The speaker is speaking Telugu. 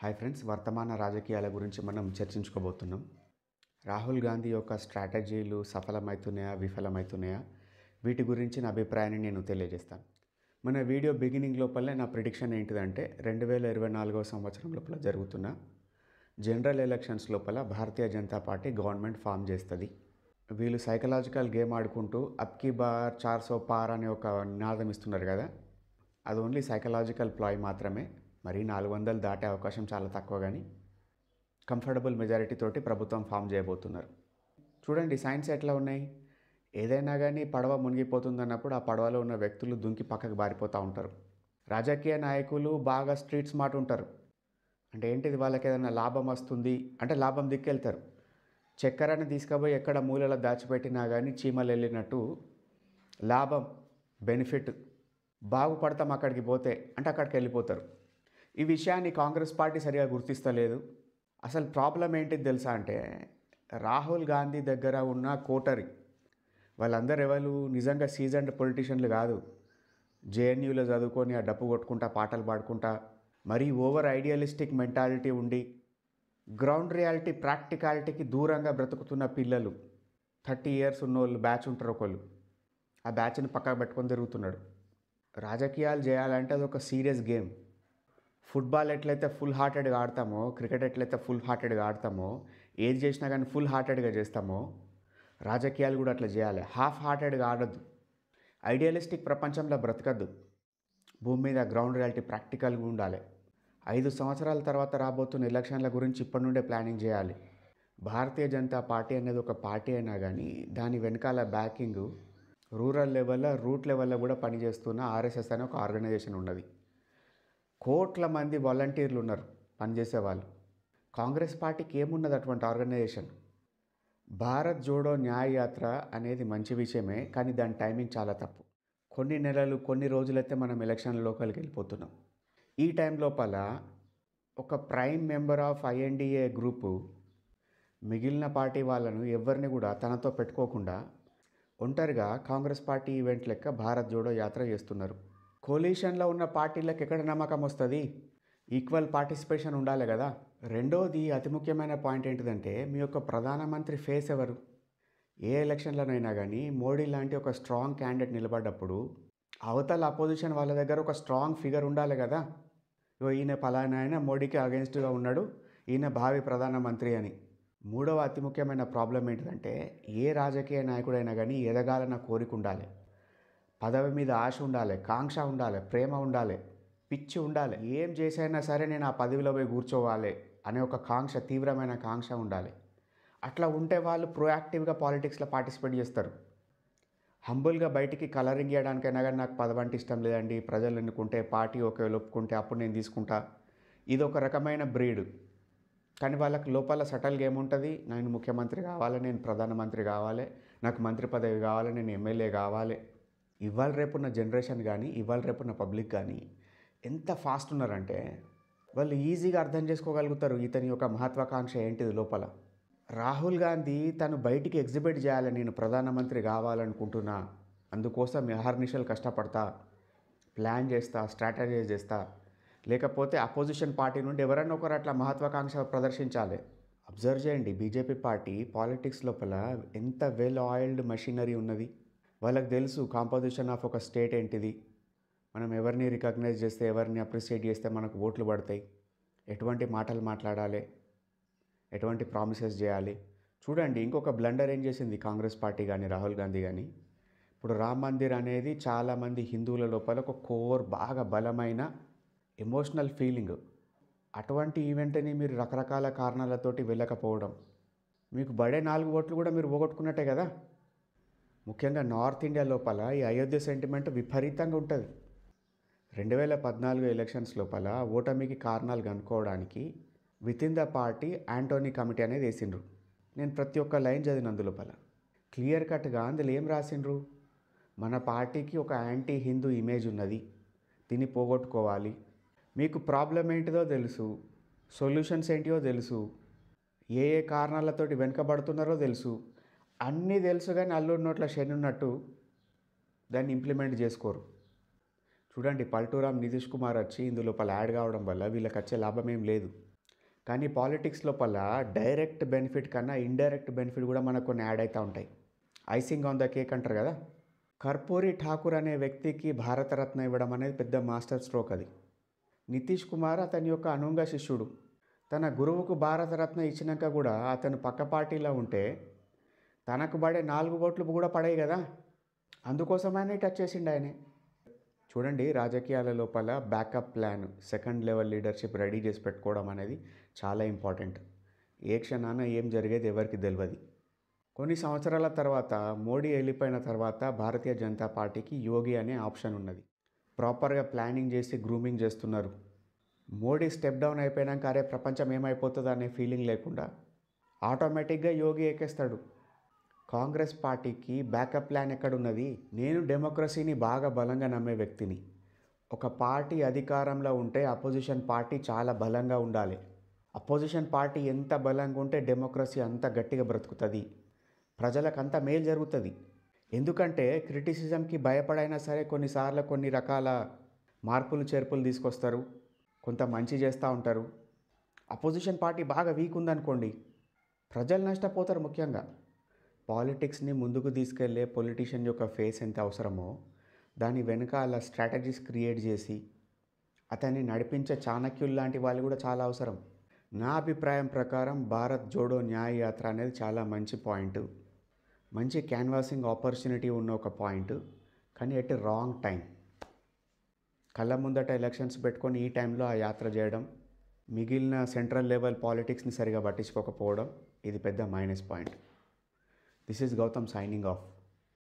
హాయ్ ఫ్రెండ్స్, వర్తమాన రాజకీయాల గురించి మనం చర్చించుకోబోతున్నాం. రాహుల్ గాంధీ యొక్క స్ట్రాటజీలు సఫలమవుతున్నాయా, విఫలమవుతున్నాయా, వీటి గురించి నా అభిప్రాయాన్ని నేను తెలియజేస్తాను. మన వీడియో బిగినింగ్ లోపలే నా ప్రిడిక్షన్ ఏంటిదంటే 2024 సంవత్సరం లోపల జరుగుతున్న జనరల్ ఎలక్షన్స్ లోపల Bharatiya Janata party government form చేస్తుంది. వీళ్ళు సైకలాజికల్ గేమ్ ఆడుకుంటూ అబ్కి బార్ 400 పార్ అనే ఒక నినాదం ఇస్తున్నారు కదా, అది ఓన్లీ సైకలాజికల్ ప్లాయ్ మాత్రమే. మరి 400 దాటే అవకాశం చాలా తక్కువ, కానీ కంఫర్టబుల్ మెజారిటీ తోటి ప్రభుత్వం ఫామ్ చేయబోతున్నారు. చూడండి సైన్స్ ఎట్లా ఉన్నాయి. ఏదైనా కానీ పడవ మునిగిపోతుందన్నప్పుడు ఆ పడవలో ఉన్న వ్యక్తులు దుంకి పక్కకు బారిపోతూ ఉంటారు. రాజకీయ నాయకులు బాగా స్ట్రీట్ స్మార్ట్ ఉంటారు. అంటే ఏంటిది, వాళ్ళకి ఏదైనా లాభం వస్తుంది అంటే లాభం దిక్కెళ్తారు. చక్కెరని తీసుకుపోయి ఎక్కడ మూలలో దాచిపెట్టినా కానీ చీమలు వెళ్ళినట్టు లాభం, బెనిఫిట్, బాగుపడతాం అక్కడికి పోతే అంటే అక్కడికి వెళ్ళిపోతారు. ఈ విషయాన్ని కాంగ్రెస్ పార్టీ సరిగా గుర్తిస్తలేదు. అసలు ప్రాబ్లం ఏంటిది తెలుసా అంటే, రాహుల్ గాంధీ దగ్గర ఉన్న కోటరీ, వాళ్ళందరూ ఎవరు నిజంగా సీజన్డ్ పొలిటీషియన్లు కాదు. జేఎన్యూలో చదువుకొని ఆ డప్పు కొట్టుకుంటా పాటలు పాడుకుంటా మరీ ఓవర్ ఐడియలిస్టిక్ మెంటాలిటీ ఉండి గ్రౌండ్ రియాలిటీ ప్రాక్టికాలిటీకి దూరంగా బ్రతుకుతున్న పిల్లలు. 30 ఇయర్స్ ఉన్నోళ్ళు బ్యాచ్ ఉంటారు ఒకళ్ళు. ఆ బ్యాచ్ని పక్కకు పెట్టుకొని తిరుగుతున్నాడు. రాజకీయాలు చేయాలంటే అది ఒక సీరియస్ గేమ్. ఫుట్బాల్ ఎట్లయితే ఫుల్ హార్టెడ్గా ఆడతామో, క్రికెట్ ఎట్లయితే ఫుల్ హార్టెడ్గా ఆడతామో, ఏది చేసినా కానీ ఫుల్ హార్టెడ్గా చేస్తామో, రాజకీయాలు కూడా అట్లా చేయాలి. హాఫ్ హార్టెడ్గా ఆడద్దు. ఐడియలిస్టిక్ ప్రపంచంలో బ్రతకద్దు. భూమి మీద గ్రౌండ్ రియాలిటీ ప్రాక్టికల్గా ఉండాలి. 5 సంవత్సరాల తర్వాత రాబోతున్న ఎలక్షన్ల గురించి ఇప్పటి నుండే ప్లానింగ్ చేయాలి. భారతీయ జనతా పార్టీ అనేది ఒక పార్టీ అయినా కానీ దాని వెనకాల బ్యాకింగ్ రూరల్ లెవెల్లో, రూట్ లెవెల్లో కూడా పనిచేస్తున్న ఆర్ఎస్ఎస్ అనే ఒక ఆర్గనైజేషన్ ఉన్నది. కోట్ల మంది వాలంటీర్లు ఉన్నారు పనిచేసేవాళ్ళు. కాంగ్రెస్ పార్టీకి ఏమున్నది అటువంటి ఆర్గనైజేషన్? భారత్ జోడో న్యాయ యాత్ర అనేది మంచి విషయమే, కానీ దాని టైమింగ్ చాలా తప్పు. కొన్ని నెలలు, కొన్ని రోజులైతే మనం ఎలక్షన్ లోపలికి వెళ్ళిపోతున్నాం. ఈ టైం లోపల ఒక ప్రైమ్ మెంబర్ ఆఫ్ ఐఎన్డిఏ గ్రూపు మిగిలిన పార్టీ వాళ్ళను ఎవరిని కూడా తనతో పెట్టుకోకుండా ఒంటరిగా కాంగ్రెస్ పార్టీ ఈవెంట్ లెక్క భారత్ జోడో యాత్ర చేస్తున్నారు. కోలీషన్లో ఉన్న పార్టీలకు ఎక్కడ నమ్మకం వస్తుంది? ఈక్వల్ పార్టిసిపేషన్ ఉండాలి కదా. రెండోది, అతి ముఖ్యమైన పాయింట్ ఏంటిదంటే, మీ యొక్క ప్రధానమంత్రి ఫేస్ ఎవరు? ఏ ఎలక్షన్లోనైనా కానీ మోడీ లాంటి ఒక స్ట్రాంగ్ క్యాండిడేట్ నిలబడ్డప్పుడు అవతల అపోజిషన్ వాళ్ళ దగ్గర ఒక స్ట్రాంగ్ ఫిగర్ ఉండాలి కదా. ఈయన పలానా ఆయన మోడీకి అగెన్స్ట్గా ఉన్నాడు, ఈయన భావి ప్రధానమంత్రి అని. మూడవ అతి ముఖ్యమైన ప్రాబ్లం ఏంటిదంటే, ఏ రాజకీయ నాయకుడైనా కానీ ఎదగాలన్న కోరిక ఉండాలి, పదవి మీద ఆశ ఉండాలి, కాంక్ష ఉండాలి, ప్రేమ ఉండాలి, పిచ్చి ఉండాలి. ఏం చేసైనా సరే నేను ఆ పదవిలో పోయి కూర్చోవాలి అనే ఒక కాంక్ష, తీవ్రమైన కాంక్ష ఉండాలి. అట్లా ఉంటే వాళ్ళు ప్రోయాక్టివ్గా పాలిటిక్స్లో పార్టిసిపేట్ చేస్తారు. హంబుల్గా బయటికి కలరింగ్ ఇవ్వడానికైనా కానీ నాకు పదవి అంటే ఇష్టం లేదండి, ప్రజలు ఎన్నుకుంటే పార్టీ ఒకవేళ ఒప్పుకుంటే అప్పుడు నేను తీసుకుంటా, ఇది ఒక రకమైన బ్రీడ్. కానీ వాళ్ళకి లోపల సటల్గా ఏముంటుంది, నేను ముఖ్యమంత్రి కావాలి, నేను ప్రధానమంత్రి కావాలి, నాకు మంత్రి పదవి కావాలి, నేను ఎమ్మెల్యే కావాలి. ఇవాళ రేపున్న జనరేషన్ కానీ, ఇవాళ రేపున్న పబ్లిక్ కానీ ఎంత ఫాస్ట్ ఉన్నారంటే వాళ్ళు ఈజీగా అర్థం చేసుకోగలుగుతారు ఇతని యొక్క మహత్వాకాంక్ష ఏంటిది లోపల. రాహుల్ గాంధీ తను బయటికి ఎగ్జిబిట్ చేయాలి, నేను ప్రధానమంత్రి కావాలనుకుంటున్నా, అందుకోసం అహర్నిశలు కష్టపడతా, ప్లాన్ చేస్తా, స్ట్రాటజైజ్ చేస్తా, లేకపోతే అపోజిషన్ పార్టీ నుండి ఎవరైనా ఒకరు అట్లా మహత్వాకాంక్ష ప్రదర్శించాలి. అబ్జర్వ్ చేయండి, బీజేపీ పార్టీ పాలిటిక్స్ లోపల ఎంత వెల్ ఆయిల్డ్ మెషినరీ ఉన్నది. వాళ్ళకి తెలుసు కాంపోజిషన్ ఆఫ్ ఒక స్టేట్ ఏంటిది, మనం ఎవరిని రికగ్నైజ్ చేస్తే, ఎవరిని అప్రిషియేట్ చేస్తే మనకు ఓట్లు పడతాయి, ఎటువంటి మాటలు మాట్లాడాలి, ఎటువంటి ప్రామిసెస్ చేయాలి. చూడండి, ఇంకొక బ్లండర్ ఏం చేసింది కాంగ్రెస్ పార్టీ కానీ రాహుల్ గాంధీ కానీ, ఇప్పుడు రామ్ మందిర్ అనేది చాలామంది హిందువుల లోపల ఒక కోర్, బాగా బలమైన ఎమోషనల్ ఫీలింగ్. అటువంటి ఈవెంట్ని మీరు రకరకాల కారణాలతోటి వెళ్ళకపోవడం, మీకు బడే 4 ఓట్లు కూడా మీరు పోగొట్టుకున్నట్టే కదా. ముఖ్యంగా నార్త్ ఇండియా లోపల ఈ అయోధ్య సెంటిమెంట్ విపరీతంగా ఉంటుంది. 2014 ఎలక్షన్స్ లోపల ఓటమికి కారణాలు కనుక్కోవడానికి within the party Anthony committee అనేది వేసిండ్రు. నేను ప్రతి ఒక్క లైన్ చదివిన అందులోపల క్లియర్ కట్గా అందులో ఏం రాసిండ్రు, మన పార్టీకి ఒక యాంటీ హిందూ ఇమేజ్ ఉన్నది, దీన్ని పోగొట్టుకోవాలి, మీకు ప్రాబ్లం ఏంటిదో తెలుసు, సొల్యూషన్స్ ఏంటివో తెలుసు, ఏ ఏ కారణాలతోటి వెనుకబడుతున్నారో తెలుసు, అన్నీ తెలుసు, కానీ అల్లుడి నోట్ల శని ఉన్నట్టు దాన్ని ఇంప్లిమెంట్ చేసుకోరు. చూడండి, పల్టూరామ్ నితీష్ కుమార్ వచ్చి ఇందులో యాడ్ కావడం వల్ల వీళ్ళకి వచ్చే లాభం ఏం లేదు. కానీ పాలిటిక్స్ లోపల డైరెక్ట్ బెనిఫిట్ కన్నా ఇండైరెక్ట్ బెనిఫిట్ కూడా మనకు కొన్ని యాడ్ అవుతూ ఉంటాయి. ఐసింగ్ ఆన్ ద కేక్ అంటారు కదా. కర్పూరి ఠాకూర్ అనే వ్యక్తికి భారతరత్న ఇవ్వడం అనేది పెద్ద మాస్టర్ స్ట్రోక్ అది. నితీష్ కుమార్ అతని యొక్క అనుంగ శిష్యుడు. తన గురువుకు భారతరత్న ఇచ్చినాక కూడా అతను పక్క పార్టీలో ఉంటే తనకు పడే 4 ఓట్లు కూడా పడాయి కదా. అందుకోసమనే టచ్ చేసిండు ఆయనే. చూడండి, రాజకీయాల లోపల backup plan, second level leadership ready చేసి పెట్టుకోవడం అనేది చాలా ఇంపార్టెంట్. ఏ క్షణాన ఏం జరిగేది ఎవరికి తెలియదు. కొన్ని సంవత్సరాల తర్వాత మోడీ వెళ్ళిపోయిన తర్వాత భారతీయ జనతా పార్టీకి యోగి అనే ఆప్షన్ ఉన్నది. ప్రాపర్గా ప్లానింగ్ చేసి గ్రూమింగ్ చేస్తున్నారు. మోడీ స్టెప్ డౌన్ అయిపోయాక అరే ప్రపంచం ఏమైపోతుందో అనే ఫీలింగ్ లేకుండా ఆటోమేటిక్గా యోగి ఎక్కేస్తాడు. కాంగ్రెస్ పార్టీకి బ్యాకప్ ప్లాన్ ఎక్కడున్నది? నేను డెమోక్రసీని బాగా బలంగా నమ్మే వ్యక్తిని. ఒక పార్టీ అధికారంలో ఉంటే అపోజిషన్ పార్టీ చాలా బలంగా ఉండాలి. అపోజిషన్ పార్టీ ఎంత బలంగా ఉంటే డెమోక్రసీ అంత గట్టిగా బ్రతుకుతుంది, ప్రజలకు అంత మేలు జరుగుతుంది. ఎందుకంటే క్రిటిసిజంకి భయపడైనా సరే కొన్నిసార్లు కొన్ని రకాల మార్పులు చేర్పులు తీసుకొస్తారు, కొంత మంచి చేస్తూ ఉంటారు. అపోజిషన్ పార్టీ బాగా వీక్ ఉందనుకోండి, ప్రజలు నష్టపోతారు. ముఖ్యంగా పాలిటిక్స్ని ముందుకు తీసుకెళ్లే పొలిటీషియన్ యొక్క ఫేస్ ఎంత అవసరమో దాని వెనకాల స్ట్రాటజీస్ క్రియేట్ చేసి అతన్ని నడిపించే చాణక్యులు లాంటి వాళ్ళు కూడా చాలా అవసరం. నా అభిప్రాయం ప్రకారం భారత్ జోడో న్యాయ యాత్ర అనేది చాలా మంచి పాయింట్, మంచి క్యాన్వాసింగ్ ఆపర్చునిటీ ఉన్న ఒక పాయింట్. కానీ ఎట్ రాంగ్ టైం, కళ్ళ ముందట ఎలక్షన్స్ పెట్టుకొని ఈ టైంలో ఆ యాత్ర చేయడం, మిగిలిన సెంట్రల్ లెవెల్ పాలిటిక్స్ని సరిగా పట్టించుకోకపోవడం, ఇది పెద్ద minus point. This is Gautam signing off.